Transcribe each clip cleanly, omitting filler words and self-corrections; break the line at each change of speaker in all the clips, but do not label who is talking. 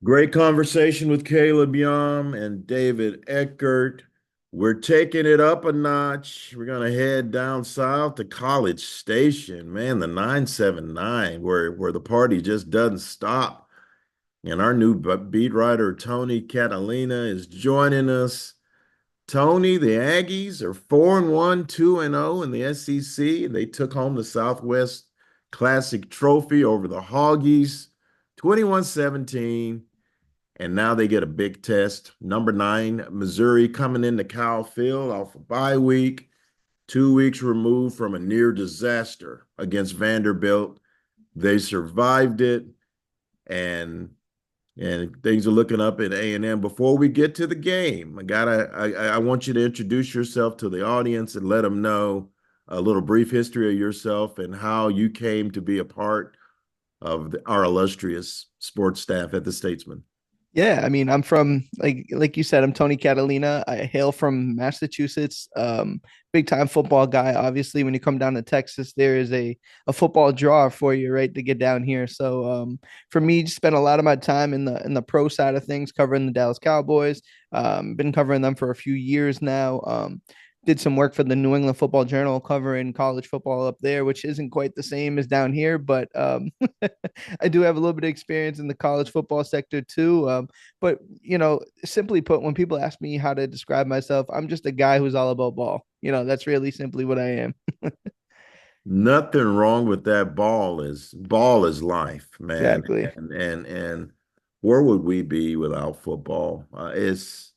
Great conversation with Caleb Young and David Eckert. We're taking it up a notch. We're going to head down south to College Station, man, the 979, where the party just doesn't stop. And our new beat writer, Tony Catalina, is joining us. Tony, the Aggies are 4-1, 2-0 in the SEC, and they took home the Southwest Classic Trophy over the Hoggies, 21-17. And now they get a big test. Number 9, Missouri coming into Kyle Field off a bye week, 2 weeks removed from a near disaster against Vanderbilt. They survived it, and things are looking up at A&M. Before we get to the game, I want you to introduce yourself to the audience and let them know a little brief history of yourself and how you came to be a part of our illustrious sports staff at the Statesman.
Yeah, I mean, I'm from like you said, I'm Tony Catalina. I hail from Massachusetts. Big time football guy. Obviously, when you come down to Texas, there is a football draw for you, right, to get down here. So for me, spent a lot of my time in the pro side of things, covering the Dallas Cowboys. Been covering them for a few years now. Did some work for the New England Football Journal covering college football up there, which isn't quite the same as down here, but I do have a little bit of experience in the college football sector too. But simply put, when people ask me how to describe myself, I'm just a guy who's all about ball. That's really simply what I am.
Nothing wrong with that. Ball is life, man.
Exactly.
And where would we be without football? It's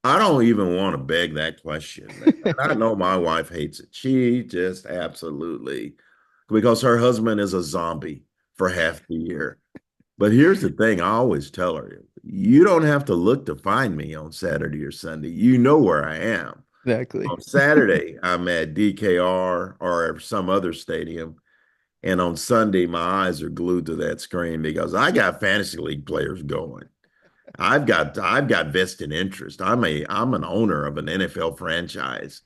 I don't even want to beg that question, man. And I know my wife hates it. She just absolutely because her husband is a zombie for half the year. But here's the thing, I always tell her, you don't have to look to find me on Saturday or Sunday. You know where I am.
Exactly.
On Saturday, I'm at DKR or some other stadium. And on Sunday, my eyes are glued to that screen because I got fantasy league players going. I've got vested interest. I'm an owner of an NFL franchise.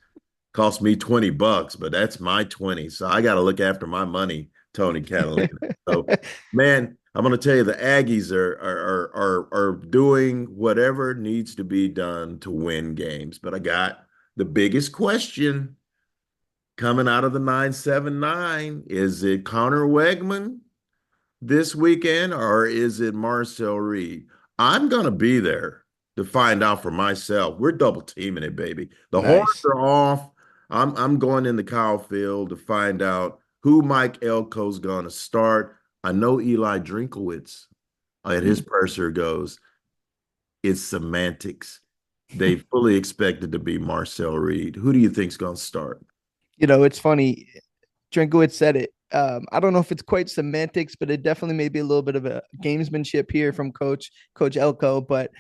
Cost me $20, but that's my 20. So I got to look after my money, Tony Catalina. So man, I'm gonna tell you the Aggies are doing whatever needs to be done to win games. But I got the biggest question coming out of the 979. Is it Conner Weigman this weekend or is it Marcel Reed? I'm going to be there to find out for myself. We're double teaming it, baby. The horns
Nice.
are off. I'm going in the Kyle Field to find out who Mike Elko's going to start. I know Eli Drinkowitz at his
Mm.
presser goes, it's semantics. They fully expected to be Marcel Reed. Who do you think's going to start?
It's funny. Drinkowitz said it. I don't know if it's quite semantics, but it definitely may be a little bit of a gamesmanship here from Coach Elko. But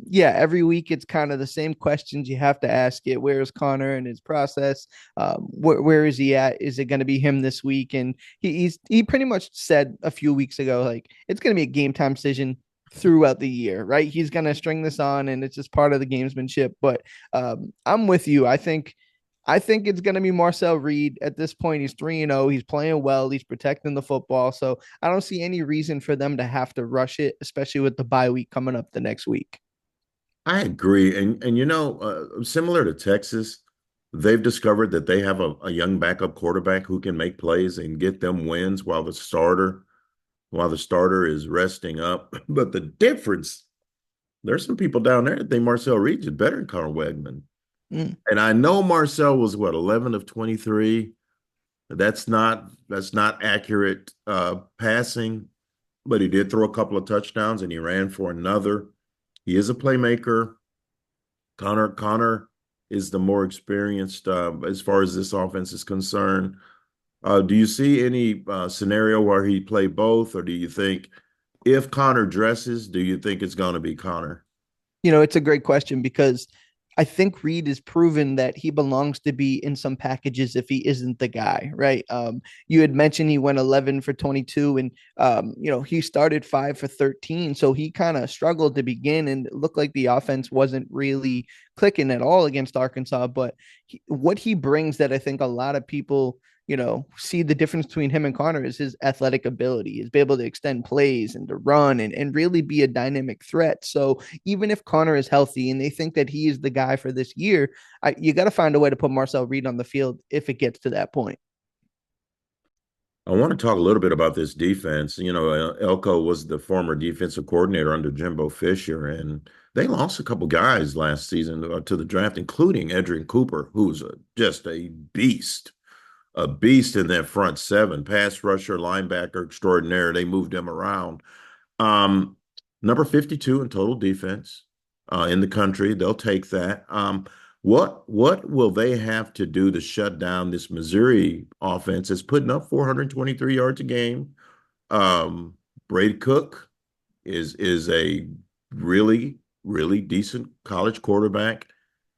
yeah, every week it's kind of the same questions you have to ask it. Where is Connor and his process? Where is he at? Is it going to be him this week? And he pretty much said a few weeks ago, like it's going to be a game time decision throughout the year, right? He's going to string this on, and it's just part of the gamesmanship. But I'm with you. I think it's going to be Marcel Reed. At this point, he's 3-0. He's playing well. He's protecting the football. So I don't see any reason for them to have to rush it, especially with the bye week coming up the next week.
I agree. And similar to Texas, they've discovered that they have a young backup quarterback who can make plays and get them wins while the starter is resting up. But the difference, there's some people down there that think Marcel Reed is better than Conner Weigman.
Mm.
And I know Marcel was what, 11 of 23. That's not accurate passing, but he did throw a couple of touchdowns and he ran for another. He is a playmaker. Connor is the more experienced as far as this offense is concerned. Do you see any scenario where he play both, or do you think if Connor dresses, do you think it's going to be Connor?
It's a great question because I think Reed has proven that he belongs to be in some packages if he isn't the guy, right? You had mentioned he went 11 for 22 and, he started 5 for 13. So he kind of struggled to begin and it looked like the offense wasn't really clicking at all against Arkansas. But what he brings that I think a lot of people see the difference between him and Conner is his athletic ability, is be able to extend plays and to run and really be a dynamic threat. So even if Conner is healthy and they think that he is the guy for this year, you got to find a way to put Marcel Reed on the field if it gets to that point.
I want to talk a little bit about this defense. Elko was the former defensive coordinator under Jimbo Fisher, and they lost a couple guys last season to the draft, including Edrin Cooper, who's just a beast in that front seven, pass rusher, linebacker extraordinaire. They moved him around. Um, Number 52 in total defense in the country. They'll take that. What will they have to do to shut down this Missouri offense that's putting up 423 yards a game? Brady Cook is a really, really decent college quarterback,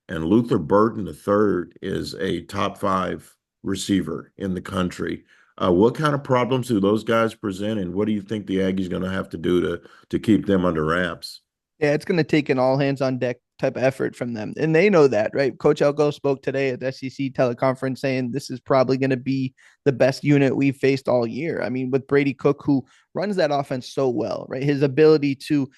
and Luther Burden III is a top five receiver in the country. What kind of problems do those guys present, and what do you think the Aggies going to have to do to keep them under wraps?
Yeah, it's going to take an all hands on deck type of effort from them. And they know that, right? Coach Elko spoke today at the SEC teleconference saying this is probably going to be the best unit we've faced all year. I mean, with Brady Cook, who runs that offense so well, right? His ability to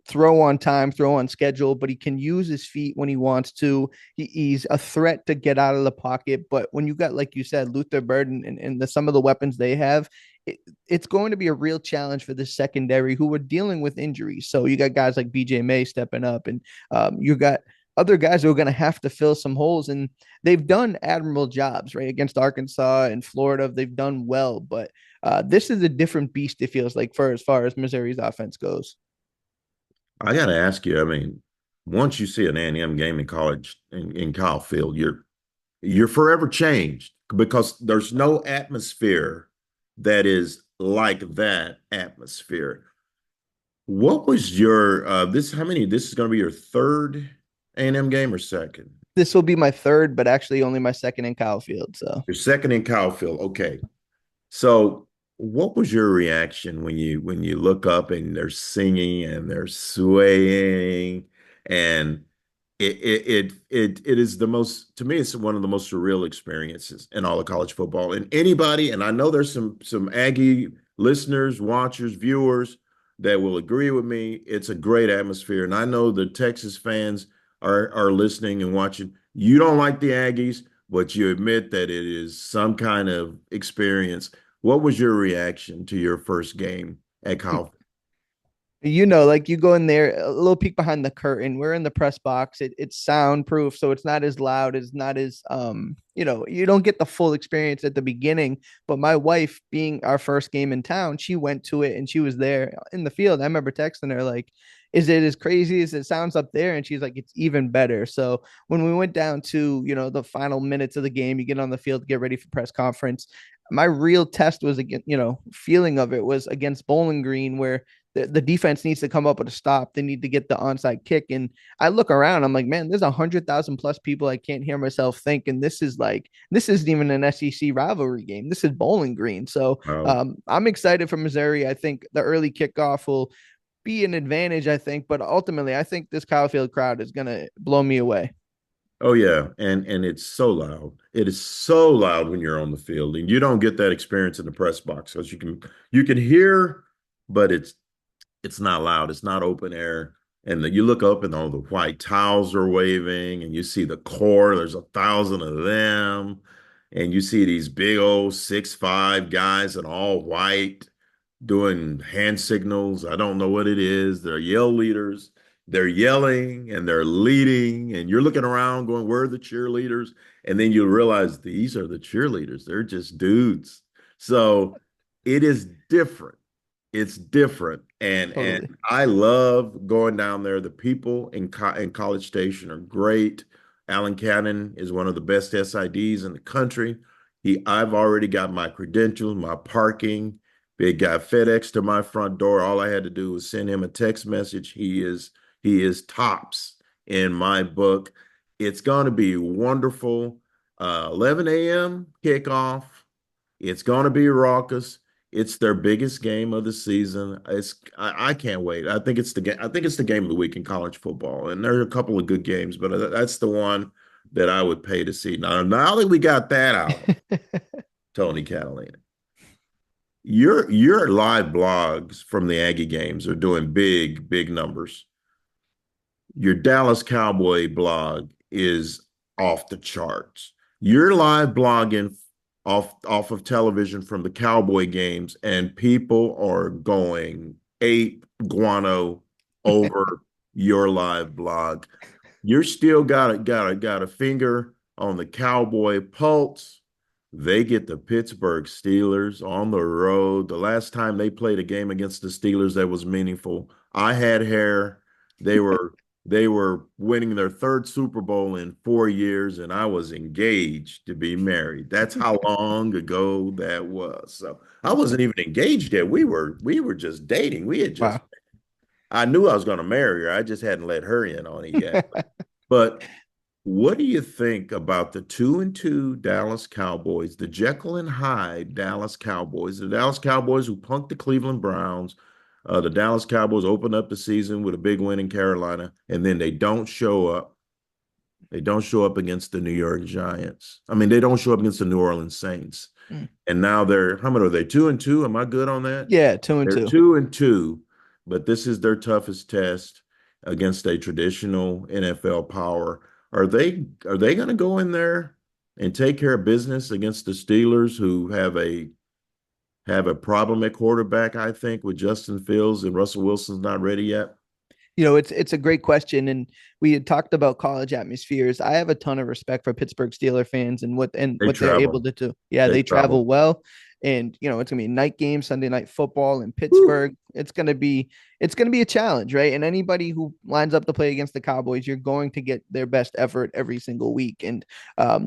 throw on time, throw on schedule, but he can use his feet when he wants to. He's a threat to get out of the pocket. But when you got, like you said, Luther Burden and some of the weapons they have, it's going to be a real challenge for the secondary who are dealing with injuries. So you got guys like BJ May stepping up, and you got other guys who are going to have to fill some holes. And they've done admirable jobs, right? Against Arkansas and Florida, they've done well. But this is a different beast, it feels like, for as far as Missouri's offense goes.
I got to ask you. I mean, once you see an A&M game in college in Kyle Field, you're forever changed because there's no atmosphere that is like that atmosphere. What was your this? How many? This is going to be your third A&M game or second?
This will be my third, but actually only my second in Kyle Field. So
Your second in Kyle Field. Okay. So, what was your reaction when you look up and they're singing and they're swaying and it is the most, to me, it's one of the most surreal experiences in all of college football. And anybody, and I know there's some Aggie listeners, watchers, viewers that will agree with me. It's a great atmosphere, and I know the Texas fans are listening and watching. You don't like the Aggies, but you admit that it is some kind of experience. What was your reaction to your first game at Cal?
like you go in there, a little peek behind the curtain. We're in the press box. It's soundproof, so it's not as loud, it's not as you don't get the full experience at the beginning. But my wife, being our first game in town, she went to it and she was there in the field. I remember texting her like, is it as crazy as it sounds up there? And she's like, it's even better. So when we went down to, the final minutes of the game, you get on the field, get ready for press conference. My real test was again, feeling of it was against Bowling Green, where the defense needs to come up with a stop. They need to get the onside kick. And I look around, I'm like, man, there's 100,000 plus people. I can't hear myself think. And this isn't even an SEC rivalry game. This is Bowling Green. So
Wow.
I'm excited for Missouri. I think the early kickoff will be an advantage, I think. But ultimately, I think this Kyle Field crowd is going to blow me away.
Oh yeah, and it's so loud. It is so loud when you're on the field, and you don't get that experience in the press box because you can hear, but it's not loud. It's not open air. And you look up and all the white towels are waving, and you see the core. There's 1,000 of them, and you see these big old 6'5" guys in all white doing hand signals. I don't know what it is. They're yell leaders. They're yelling and they're leading, and you're looking around going, where are the cheerleaders? And then you realize these are the cheerleaders. They're just dudes. So it is different. It's different. And
Totally.
I love going down there. The people in College Station are great. Alan Cannon is one of the best SIDs in the country. I've already got my credentials, my parking. They got FedEx to my front door. All I had to do was send him a text message. He is tops in my book. It's going to be wonderful. 11 a.m. kickoff. It's going to be raucous. It's their biggest game of the season. I can't wait. I think it's the game. I think it's the game of the week in college football. And there are a couple of good games, but that's the one that I would pay to see. Now that we got that out, Tony Catalina. Your live blogs from the Aggie games are doing big numbers. Your Dallas Cowboy blog is off the charts. You're live blogging off of television from the Cowboy games, and people are going ape guano over your live blog. You're still got a finger on the Cowboy pulse. They get the Pittsburgh Steelers on the road. The last time they played a game against the Steelers that was meaningful, I had hair. They were they were winning their third Super Bowl in 4 years, and I was engaged to be married. That's how long ago that was. So I wasn't even engaged yet. We were just dating. We had just
Wow.
I knew I was going to marry her. I just hadn't let her in on it yet. But what do you think about the 2-2 Dallas Cowboys, the Jekyll and Hyde Dallas Cowboys, the Dallas Cowboys who punked the Cleveland Browns? The Dallas Cowboys opened up the season with a big win in Carolina, and then they don't show up. They don't show up against the New York Giants. I mean, they don't show up against the New Orleans Saints.
Mm.
And now they're, how many are they? 2-2? Am I good on that?
Yeah, two and
They're
two.
2-2, but this is their toughest test against a traditional NFL power. Are they going to go in there and take care of business against the Steelers, who have a problem at quarterback, I think, with Justin Fields, and Russell Wilson's not ready yet?
It's a great question, and we had talked about college atmospheres. I have a ton of respect for Pittsburgh Steeler fans and
They
what they're able
travel.
to do. Yeah,
They
they
travel.
travel well, and it's gonna be a night game, Sunday night football in Pittsburgh. It's gonna be a challenge, right? And anybody who lines up to play against the Cowboys, you're going to get their best effort every single week. And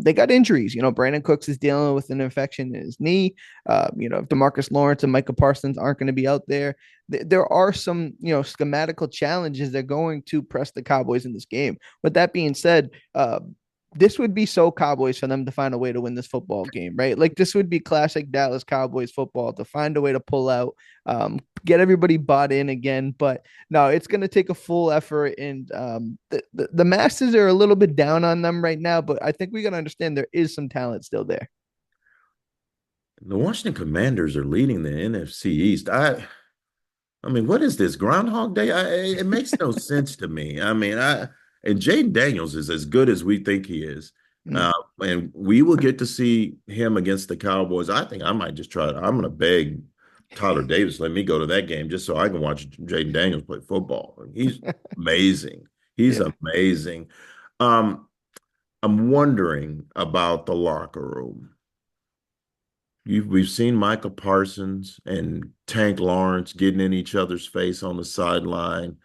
they got injuries. Brandon Cooks is dealing with an infection in his knee. If Demarcus Lawrence and Micah Parsons aren't going to be out there, there are some schematical challenges they're going to press the Cowboys in this game. With that being said, this would be so Cowboys for them to find a way to win this football game, right? Like, this would be classic Dallas Cowboys football, to find a way to pull out, get everybody bought in again. But no, it's going to take a full effort, and the Masters are a little bit down on them right now, but I think we got to understand there is some talent still there.
The Washington Commanders are leading the NFC East. I mean, what is this, Groundhog Day? It makes no sense to me. I mean, and Jaden Daniels is as good as we think he is,
Mm.
and we will get to see him against the Cowboys. I think I might just try. I'm going to beg Tyler Davis, let me go to that game just so I can watch Jaden Daniels play football. He's amazing. He's
Yeah.
amazing. Um, I'm wondering about the locker room. We've seen Micah Parsons and Tank Lawrence getting in each other's face on the sideline.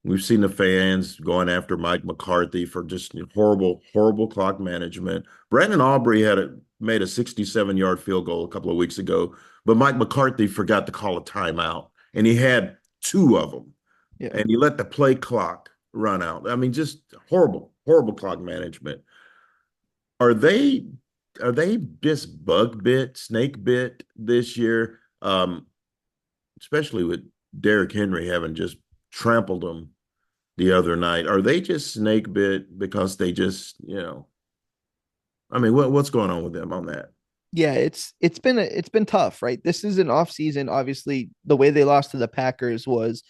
We've seen the fans going after Mike McCarthy for just horrible clock management. Brandon Aubrey made a 67-yard field goal a couple of weeks ago, but Mike McCarthy forgot to call a timeout, and he had two of them,
Yeah.
and he let the play clock run out. I mean, just horrible clock management. Are they are they just snake bit this year? Especially with Derrick Henry having just trampled them the other night. Are they just snake bit because they just, I mean, what's going on with them on that?
Yeah, it's been tough, right? This is an off season. Obviously, the way they lost to the Packers was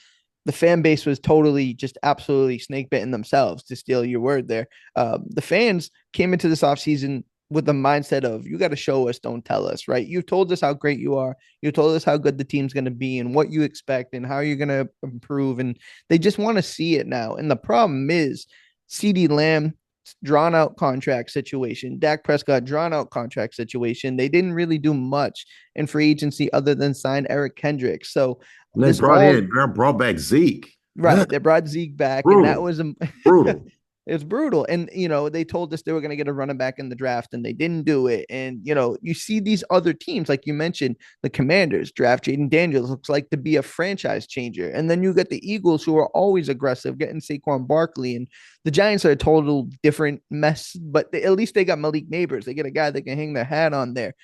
the fan base was totally just absolutely snake bitten themselves, to steal your word there. The fans came into this offseason with the mindset of, you got to show us, don't tell us, right? You've told us how great you are. You told us how good the team's going to be and what you expect and how you're going to improve. And they just want to see it now. And the problem is CD Lamb, drawn out contract situation. Dak Prescott, drawn out contract situation. They didn't really do much in free agency other than sign Eric Kendricks. So
And they
this all
brought back Zeke.
right. They brought Zeke back, and that
Brutal,
was
brutal.
it's brutal. And they told us they were going to get a running back in the draft, and they didn't do it. And you see these other teams, like you mentioned, the Commanders draft Jaden Daniels, looks like to be a franchise changer. And then you get the Eagles, who are always aggressive, getting Saquon Barkley, and the Giants are a total different mess. But at least they got Malik Neighbors. They get a guy that can hang their hat on there.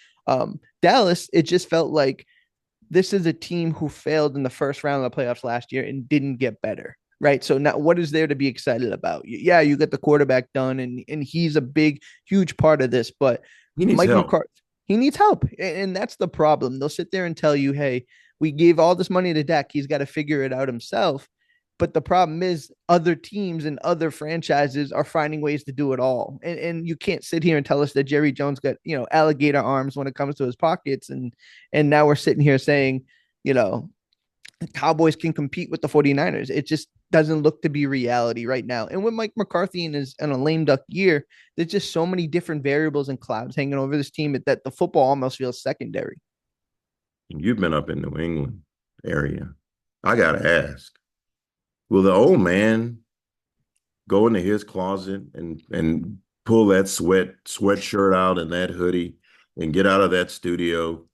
Dallas, it just felt like this is a team who failed in the first round of the playoffs last year and didn't get better. Right. So now what is there to be excited about? Yeah, you get the quarterback done, and he's a big, huge part of this. But
He needs
Mike
help.
McCarthy, He needs help. And that's the problem. They'll sit there and tell you, hey, we gave all this money to Dak. He's got to figure it out himself. But the problem is other teams and other franchises are finding ways to do it all. And you can't sit here and tell us that Jerry Jones got, alligator arms when it comes to his pockets. And now we're sitting here saying, the Cowboys can compete with the 49ers. It just doesn't look to be reality right now. And with Mike McCarthy in a lame duck year, there's just so many different variables and clouds hanging over this team that the football almost feels secondary.
You've been up in New England area. I got to ask, will the old man go into his closet and pull that sweatshirt out and that hoodie and get out of that studio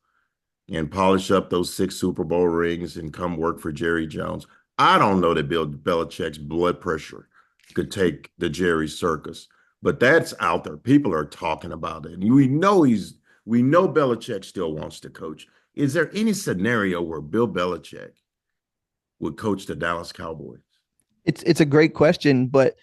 and polish up those 6 Super Bowl rings and come work for Jerry Jones? I don't know that Bill Belichick's blood pressure could take the Jerry circus, but that's out there. People are talking about it. And we know Belichick still wants to coach. Is there any scenario where Bill Belichick would coach the Dallas Cowboys?
It's a great question, but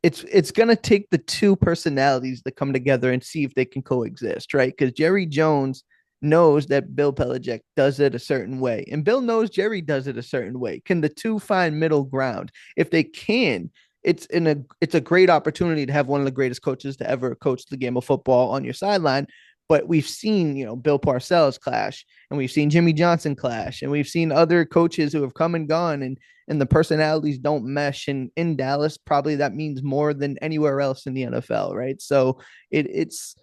it's gonna take the two personalities to come together and see if they can coexist, right? Because Jerry Jones knows that Bill Belichick does it a certain way, and Bill knows Jerry does it a certain way. Can the two find middle ground? If they can, it's a great opportunity to have one of the greatest coaches to ever coach the game of football on your sideline. But we've seen, Bill Parcells clash, and we've seen Jimmy Johnson clash, and we've seen other coaches who have come and gone, and the personalities don't mesh. And in Dallas, probably that means more than anywhere else in the NFL, right? So it's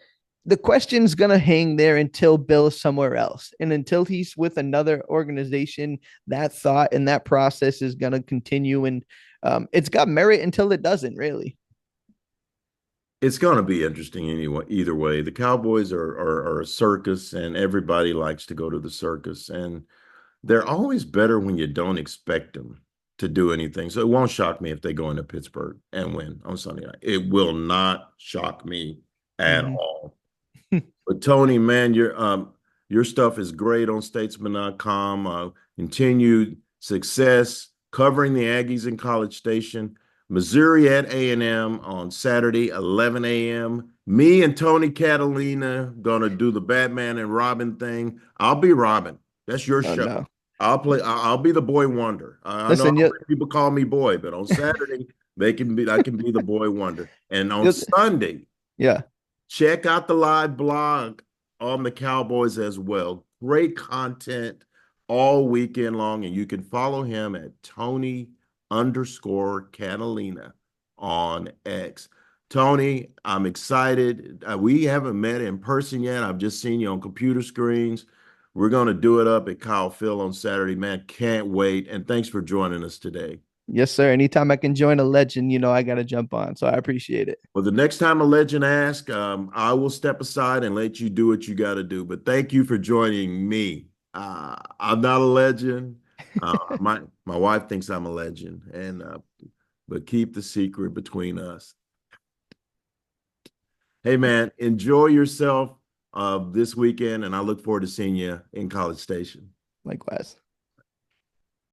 the question's gonna hang there until Bill's somewhere else, and until he's with another organization. That thought and that process is gonna continue, and it's got merit until it doesn't, really.
It's going to be interesting anyway. Either way, the Cowboys are a circus, and everybody likes to go to the circus. And they're always better when you don't expect them to do anything. So it won't shock me if they go into Pittsburgh and win on Sunday night. It will not shock me at
Mm-hmm.
all. But Tony, man, your stuff is great on statesman.com. Continued success covering the Aggies in College Station. Missouri at A&M on Saturday, 11 a.m. Me and Tony Catalina gonna do the Batman and Robin thing. I'll be Robin. That's your
Oh
show.
no!
I'll be the boy wonder. I know
Listen, you
people call me boy, but on Saturday I can be the boy wonder. And on Sunday,
yeah.
check out the live blog on the Cowboys as well. Great content all weekend long, and you can follow him at Tony_Catalina on X. Tony, I'm excited. We haven't met in person yet. I've just seen you on computer screens. We're going to do it up at Kyle Phil on Saturday, man. Can't wait. And thanks for joining us today.
Yes, sir. Anytime I can join a legend, I got to jump on. So I appreciate it.
Well, the next time a legend asks, I will step aside and let you do what you got to do. But thank you for joining me. I'm not a legend. My wife thinks I'm a legend, and but keep the secret between us. Hey, man, enjoy yourself this weekend, and I look forward to seeing you in College Station.
Likewise.